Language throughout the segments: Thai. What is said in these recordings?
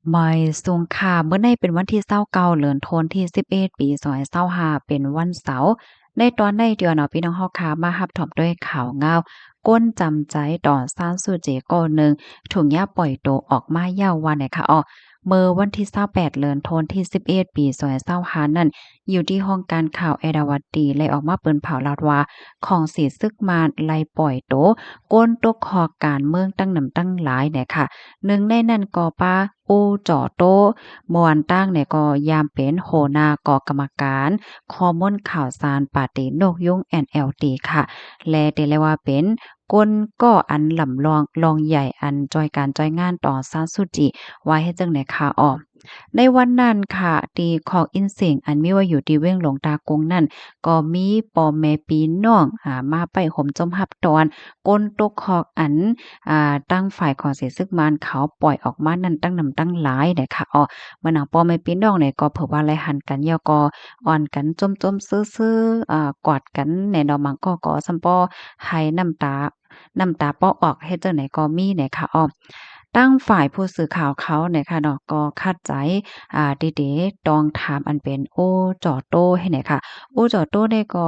ไม่สูงค่ะเมื่อในเป็นวันที่29เดือนธันวาคมที่11ปี2025เป็นวันเสาร์ในตอนในเดือนเนาะพี่น้องเฮาค่ะมารับถอมด้วยข่าวงาวก้นจำใจตอนซานซูเจโกหนึ่งถุงยาปล่อยตัวออกมาเย้าวันไหนคะอ้อเมื่อวันที่28เดือนธันวาคมที่11ปี2025นั่นอยู่ที่ห้องการข่าวเอราวัตตีเลยออกมาเปิ้นเผาลาดว่าของสีซึกมาไล่ปล่อยตัวก้นตกคอการเมืองตั้งนำตั้งหลายเนี่ยค่ะ หนึ่งในนั้นก็ป้าอู้จ่อโต้มวนตั้งเนี่ยก็ยามเป็นโหนาก่อกรรมการข้อมูลข่าวสารปาร์ตี้นกยุง NLD ค่ะและได้เรียกว่าเป็นก้นก็อันลำลองลองใหญ่อันจอยการจอยงานต่อซานสุจิไว้ให้จังไหนค่ะอ้อในวันนั้นค่ะตีของอินเสียงอันมีว่าอยู่ที่เว้งหลวงตากงนั่นก็มีป่อแม่ปีน้องมาไปห่มจมรับตอนก้นตกคอกอัน ตั้งฝ่ายของเสียซึกมานเขาปล่อยออกมานั่นตั้งนำตั้งหลายเนี่ยค่ะอ้อมื้อหนังปอไม่พี่น้องเนี่ยก็เผอว่าไลหันกันยอก็อ่อนกันจมๆซื่อๆกอดกันแหน่ดอกมังก็ซำปอให้น้ำตาเปาะออกเฮ็ดจังไหนก็มีเนี่ยค่ะอ้อตั้งฝ่ายผู้สื่อข่าวเขาเนี่ยค่ะเนาะก็คัดใจเดๆตองถามอันเป็นโอ้จอโต้ให้เนี่ยค่ะโอ้จอโต้เนี่ยก็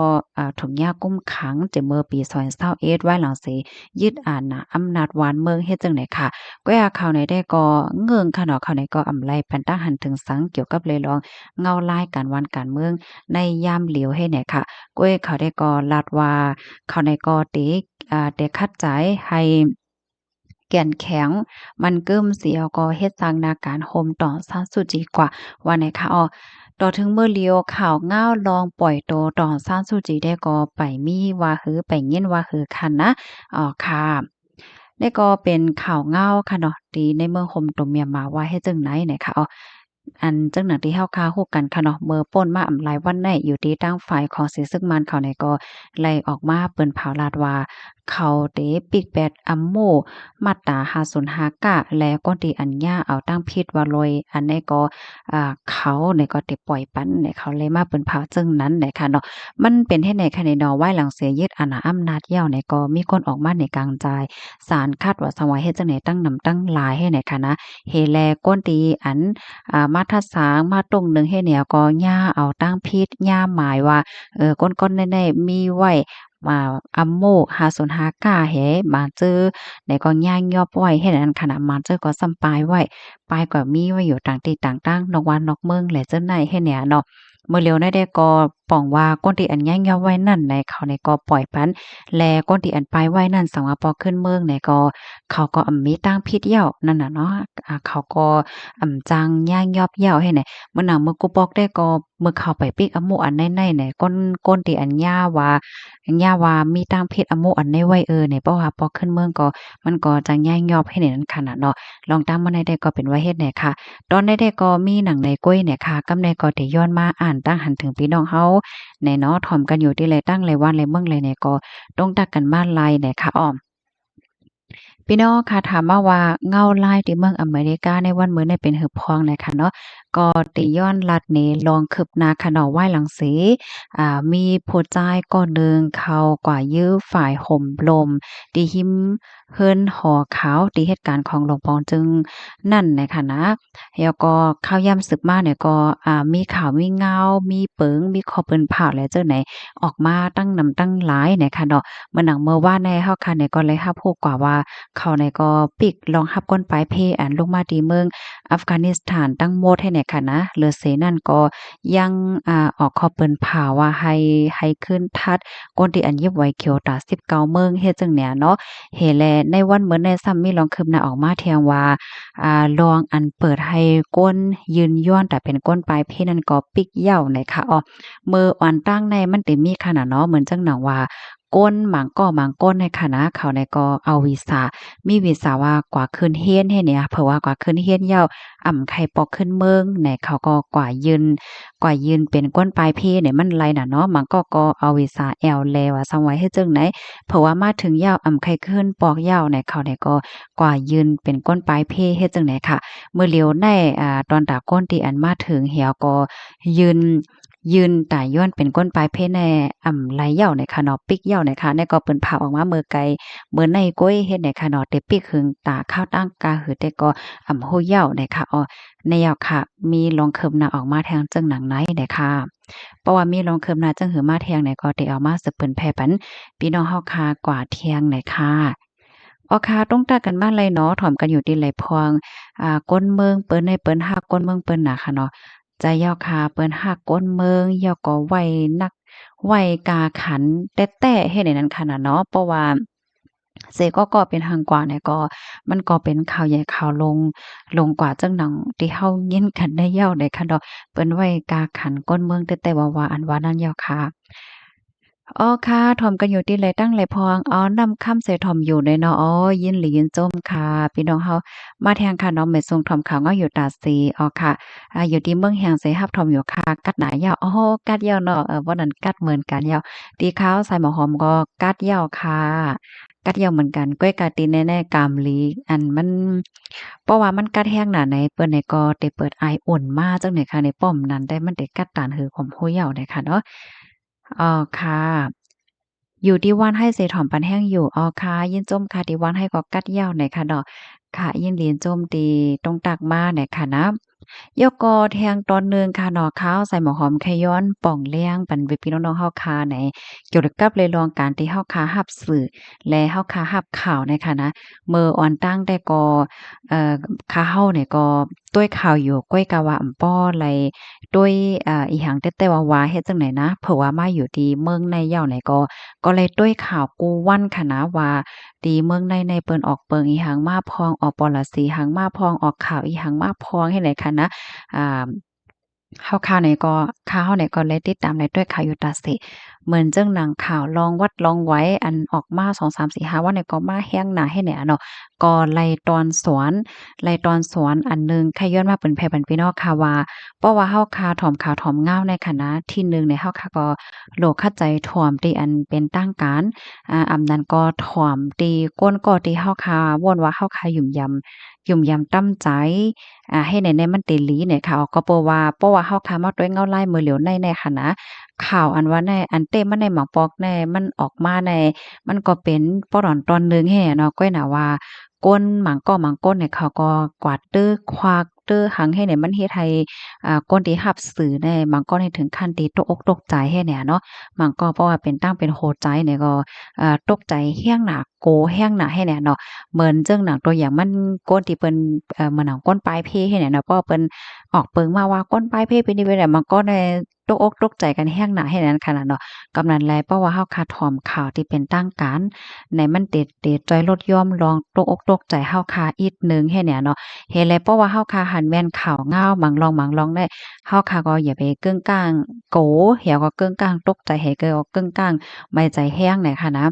ถูกย้ากุมขังแต่เมื่อปี2021ไว้หลังสิ ยึดอาณาอำนาจหวานเมืองเฮ็ดจังได๋ค่ะก็อยากเข้าในได้ก็เงิงค่ะเนาะเข้าในก็อำไลปันตั้งหันถึงสังเกี่ยวกับเลยลองเงาลายการวันการเมืองในยามเหลียวให้แหน่ค่ะก้วยเขาได้ก็ลาดว่าเขาในก็ติได้คัดใจให้แก่นแข็งมันกึ้มเสียวก็เฮ็ดสร้างนาการโฮมต่อซะสุดดีกว่าว่าไหนคะอ้อต่อถึงเมื่อเลียวข่าวง้าวลองปล่อยโตต่อซานซูจีได้ก็ไปมีว่าหือไปยินว่าหือคันนะค่ะนี่ก็เป็นข่าวเงาค่ะเนาะที่ในเมืองโฮมตวเมียนมาว่าเฮ็ดจั่งไหนเนี่ยค่ะอันจังหนังที่เฮาคาฮู้กันค่ะเนาะเมื่อป่นมาอำหลายวันได้อยู่ที่ทางฝ่ายของเสซึกมันเขาเนี่ยก็ไล่ออกมาเปิ้นเผาลาดว่าเขาเตปิกแบดอัมโมมาตรา5059และก็ที่อัญญาเอาตั้งผิดว่าลอยอันนี้ก็เขาเนี่ยก็ได้ปล่อยปันเนี่ยเขาเลยมาเปิ้นเผาจึงนั้นเนี่ยค่ะเนาะมันเป็นเฮ็ดให้คะแนนดอไว้หลังเสียยึดอาณาอำนาจยาวเนี่ยก็มีคนออกมาในกลางใจศาลคาดว่าสวาเฮ็ดจังได๋ตั้งนำตั้งหลายให้เนี่ยค่ะนะเฮแลก้นตีอัน มาทัดสางมาตรงหนึ่งให้เหนียวก็ย่าเอาตั้งพิษย่าหมายว่าก้นๆแน่ๆมีไว้อัมโม5059แหมาเจอไหนก็ย่างยอบไว้ให้นั้นขนาดมาเจอก็ซ้ำปลายไว้ปลายก็มีไว้อยู่ต่างที่ต่างตั้งนอกวันนอกเมืองแหละเจ้าไหนให้เนี่ยเนาะเมื่อเร็วได้ก็ป้องว่าก้นที่อันย่างยอบไว้นั่นในเขาในก็ปล่อยพันแลก้นที่อันปลายไว้นั่นสังว่าพอขึ้นเมืองในก็เขาก็มีตั้งพิษเหย้านั่นน่ะเนาะเขาก็ จังย่างยอบเหย้าให้ไหนมื้อหนังมื้อกูปอกได้ก็มื้อเข้าไปปิกอะหมู่อันในๆไหนก้นที่อันย่าว่ามีตางเพศอะหมู่อันในไว้เนี่ยเพราะว่าพอขึ้นเมืองก็มันก็จังย่างยอบให้ไหนนั้นขนาดเนาะลองตามมาได้ก็เป็นว่าเฮ็ดไหนค่ะตอนได้ก็มีหนังในก้อยเนี่ยค่ะกำในก็ได้ย้อนมาอ่านตั้งหันถึงพี่น้องเฮาแหน่เนาะถ่อมกันอยู่ที่ไรตั้งไรวันไรเมืองไรเนี่ยก็ต้องตักกันมาลายเนี่ยค่ะอ้อ พี่น้องค่ะถามมาว่าเงาลายที่เมืองอเมริกาในวันมื้อนี้เป็นหืบพองเลยค่ะเนาะก็ติย้อนลัดนี้ลองคืบหน้าค่ะเนาะไหว้หลังสีมีผู้ชายก็หนึ่งเขากว่ายื้อฝ่ายห่มลมที่หิมเฮิรนหอขาวที่เหตุการณ์ของหลวงปองจึงนั่นน่ะค่ะนะแล้วก็ข่าวย่ำสึกมาเนี่ยก็มีข่าวมีเงามีเปิงมีคอเปิ้นผ่าแล้วเจ้าไหนออกมาตั้งนำตั้งหลายเนี่ยค่ะเนาะเมื่อหนังเมื่อวานในเฮาค่ะเนี่ยก็เลยรับรู้กว่าว่า เขาในก็ปิกลองรับก้นปลายเพอันลงมาที่เมืองอัฟกานิสถานตั้งหมดให้แหน่ค่ะนะเหลือเสนั่นก็ยังออกข้อเปิ้นผ่าว่าให้ขึ้นทัดก้นที่อันยิบไว้เขียวตา19เมืองเฮ็ดจังเนี่ยเนาะเฮแลในวันเหมือนในซ้ำมีลองคืบหน้าออกมาเที่ยงว่าลองอันเปิดให้ก้นยืนย้อนแต่เป็นก้นปลายเพนั่นก็ปิกเหย้าไหนค่ะอ้อมืออ่อนตั้งในมันติมีขนาดเนาะเหมือนจังหนังว่าก้นหมางก้อหมางก้นในคณะเขาในก็เอาวีซา มีวิสาว่ากว่าขึ้นเฮียนให้เนี่ยเพราะว่ากว่าขึ้นเฮียนเหย้าไข่ปอกขึ้นเมืองไหนเขาก็กว่ายืนเป็นก้นปลายเพเนี่ยมันไรน่ะเนาะมันก็เอาวิสาแอลแลว่าซังไว้ให้จึงไหนเพราะว่ามาถึงเหย้าไข่ขึ้นปอกเหย้าเนี่ยเขาเนี่ยก็กว่ายืนเป็นก้นปลายเพเฮ็ดจังไหนค่ะเมื่อเลียวในตอนตาก้นที่อันมาถึงเหี่ยวก็ยืน ยืนตายย้อนเป็นก้นปลายเพแน่ไหลเหย้าในค่ะเนาะปิกเหย้าในค่ะในก็เปิ้นพาออกมาเมื่อไกลเมื่อในก้อยเฮ็ดในค่ะเนาะแต่ปิกหึงตาข้าวตั้งกาหือแต่ก็ฮู้เหย้าในค่ะในเหย้าค่ะมีลองเคิมหน้าออกมาแทงจึงหนังในได้ค่ะเพราะว่ามีลองเคิมหน้าจังหือมาแทงในก็ได้เอามาสืบเปิ้นแผ่ปันพี่น้องเฮาค่ะกว่าเที่ยงในค่ะค่ะต้องตากันมาเลยเนาะถ่อมกันอยู่ดีไหลพองก้นเมืองเปิ้นในเปิ้นฮักก้นเมืองเปิ้นน่ะค่ะเนาะ ใจยาวคาเปิ้นฮักก้นเมืองยาวก็ไว้นักไว้กาขันแต้ๆเฮ็ดให้นั้นค่ะน่ะเนาะเพราะว่าเสก็เป็นทางกว่าเนี่ยก็มันก็เป็นข่าวใหญ่ข่าวลงกว่าจังหนังที่เฮายินกันได้ยาวได้ค่ะดอกเปิ้นไว้กาขันก้นเมืองแต้ๆว่าอันว่านั้นยาวค่ะ ค่ะถ่อมกันอยู่ติไหลตั้งไหลพองนำค่ำใส่ถ่อมอยู่เลยเนาะยินหลียินจ้มค่ะพี่น้องเฮามาแทงค่ะเนาะแม่ทรงถ่อมข่าวเงาอยู่ตาสีค่ะอยู่ที่เมืองแห่งไสฮับถ่อมอยู่ค่ะกัดหนายาวกัดยาวเนาะบ่นั้นกัดเหมือนกันยาวตีขาวใส่หมอหอมก็กัดยาวค่ะกัดยาวเหมือนกันก้อยกาตีแน่ๆกามหลีอันมันเพราะว่ามันกัดแห้งหนาไหนเปิ้นนี่ก็ได้เปิดอายอุ่นมาจังได๋ค่ะในป้อมนั้นได้มันได้กัดตานหือของผู้เยาว์ได้ค่ะเนาะค่ะ อยู่ที่ว่านให้เสถ่อมปันแห้งอยู่ค่ะยินจ้มค่ะที่ว่านให้ก็กัดเหย้าหน่อยค่ะดอกค่ะยินเลียนจ้มตีตรงตักมาหน่อยค่ะนะยกกอแทงตอนหนึ่งค่ะหน่อข้าวใส่หมอหอมไข่ย้อนป่องเลี้ยงปันพี่น้องๆเฮาคาไหนเกี่ยวกับเลยลองการที่เฮาคารับสื่อและเฮาคารับข่าวในค่ะนะเมื่ออ่อนตั้งแต่ก็คาเฮาเนี่ยก็ต้วยข่าวอยู่ก้อยกะว่าอำป้อไหลด้วยอีหังแต่ว่าเฮ็ดจังไหนนะเผื่อว่ามาอยู่ที่เมืองในเหย้าไหนก็เลยด้วยข่าวกูวันค่ะนะว่าตีเมืองในเปิ้นออกเปิงอีหังมาพองออกปอลสีหังมาพองออกข่าวอีหังมาพองเฮ็ดไหนค่ะนะอ่าข่าวไหนก็ข่าวเฮาไหนก็เลยติดตามในด้วยข่าวอยู่ตาสิเหมือนจังหนังข่าวลองวัดลองไว้อันออกมา2 3 4 5วันเนี่ยก็มาแฮ้งหน้าให้แหน่เนาะก็ไล่ตอนสวนอันหนึ่งใครย้อนมาเป็นแผ่บันพี่น้องค่ะว่าเพราะว่าเฮาคาถ่อมข่าวถ่อมเงาในคณะที่หนึ่งในเฮาค่ะก็โลกเข้าใจถ่อมที่อันเป็นตั้งการอำนั้นก็ถ่อมตีก้นก็ที่เฮาคาว่นว่าเฮาคาหยุ่มยำตั้มใจให้ในมันเตหลีเนี่ยค่ะก็เพราะว่าเฮาคามาด้วยเงาลายมือเหลียวในค่ะนะข่าวอันว่าในอันเต้มันในหมางปอกในมันออกมาในมันก็เป็นป้อดอนตอนหนึ่งแฮ่เนาะก้อยน่ะว่าก้นหมางก้อหมางก้นเนี่ยเขาก็กวาดตื้อควักตื้อหังให้เนี่ยมันเฮ็ดให้ก้นที่รับสื่อในบางก้อนให้ถึงขั้นที่ตกอกตกใจให้เนี่ยเนาะบางก็เพราะว่าเป็นตั้งเป็นโหดใจเนี่ยก็ตกใจแฮ้งหนักโกแห้งหนักให้เนี่ยเนาะเหมือนเจิงหนังตัวอย่างมันก้นที่เปิ้นเหมือนหนังก้นปลายเพให้เนี่ยเนาะเพราะว่าเปิ้นออกเปิงมาว่าก้นปลายเพเป็นนี่เป็นแบบบางก้อนในตกอกตกใจกันแห้งหนักให้นั้นขนาดเนาะกำนั้นแลเพราะว่าเฮาคาดถอมข่าวที่เป็นตั้งการในมันเต็ดจอยลดย่อมลองตกอกตกใจเฮาคาอีกหนึ่งให้เนี่ยเนาะ เฮ็ดแล้วเพราะว่าเฮาคาหันแม่นข่าวเงาหมังลองได้เฮาคาก็อย่าไปเกิ้งก้างโกเหี่ยวก็เกิ้งก้างตกใจให้เก็เกิ้งก้างไม่ใจแห้งเนี่ยค่ะนะ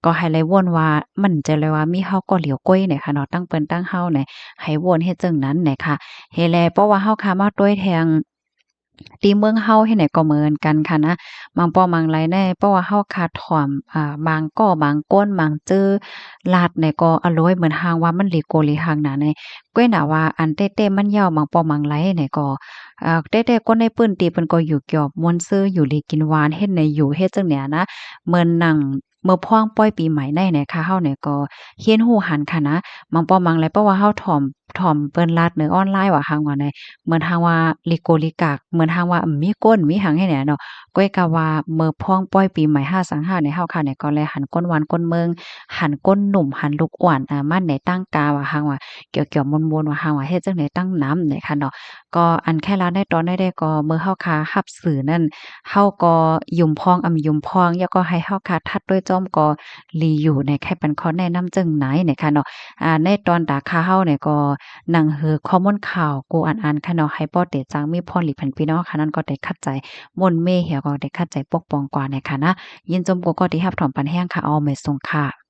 ก็ให้เลยวนว่ามันจะเลยว่ามีเฮาก็เหลียวก้อยเนี่ยค่ะเนาะตั้งเปิ้นตั้งเฮาเนี่ยให้วนเฮ็ดจังนั้นเนี่ยค่ะเฮ็ดแล้วเพราะว่าเฮาคามาต้วยแทงตีเมืองเฮาเฮ็ดไหนก็เหมือนกันค่ะนะบางป้อบางหลายแน่เพราะว่าเฮาขาดถ่อมบางก้อบางก้นบางจื้อลาดเนี่ยก็อร่อยเหมือนหางว่ามันหลีโกหลีหางหนาในก้อยหน้าว่าอันเต้ๆมันยาวบางป้อบางหลายเนี่ยก็เต้ๆคนในปื้นตีเพิ่นก็อยู่เกี่ยวม่วนซื่ออยู่หลีกินหวานเฮ็ดในอยู่เฮ็ดจังเนี่ยนะเหมือนหนังเมื่อพ้องป้อยปีใหม่ในเนี่ยค่ะเฮาเนี่ยก็เฮียนฮู้หันค่ะนะบางป้อบางหลายเพราะว่าเฮาถ่อมเปิ้นลาดในออนไลน์ว่าหางว่าใน เหมือนทางว่าลิโกลิกากเหมือนทางว่ามีก้นมีหางให้แหน่เนาะก้อยกะว่าเมื่อพ้องป้อยปีใหม่525ในเฮาค่ะเนี่ยก็เลยหันก้นหวานก้นเมืองหันก้นหนุ่มหันลูกอ้วนมันในตั้งกาว่าหางว่าเกี่ยวๆมนๆว่าหางว่าเฮ็ดจังได๋ตั้งน้ำเนี่ยค่ะเนาะก็อันแค่ลาได้ตอนได้ก็เมื่อเฮาค่ะรับสื่อนั่นเฮาก็ยุ่มพองยุ่มพองแล้วก็ให้เฮาค่ะทัดด้วยจ้อมก็ลีอยู่ในแค่ปันข้อแนะนำจังไหนเนี่ยค่ะเนาะในตอนดาคาเฮาเนี่ยก็หนังหือข้อมูลข่าวกูอ่านๆค่ะเนาะให้ป้อเตจังมีพรหลีพันพี่น้องค่ะนั่นก็ได้คัดใจม่วนเมเหี่ยวก็ได้คัดใจปกป้องกว่าในค่ะนะยินจมกูก็ที่รับถอมปันแห้งค่ะเอาไม่ทรงค่ะ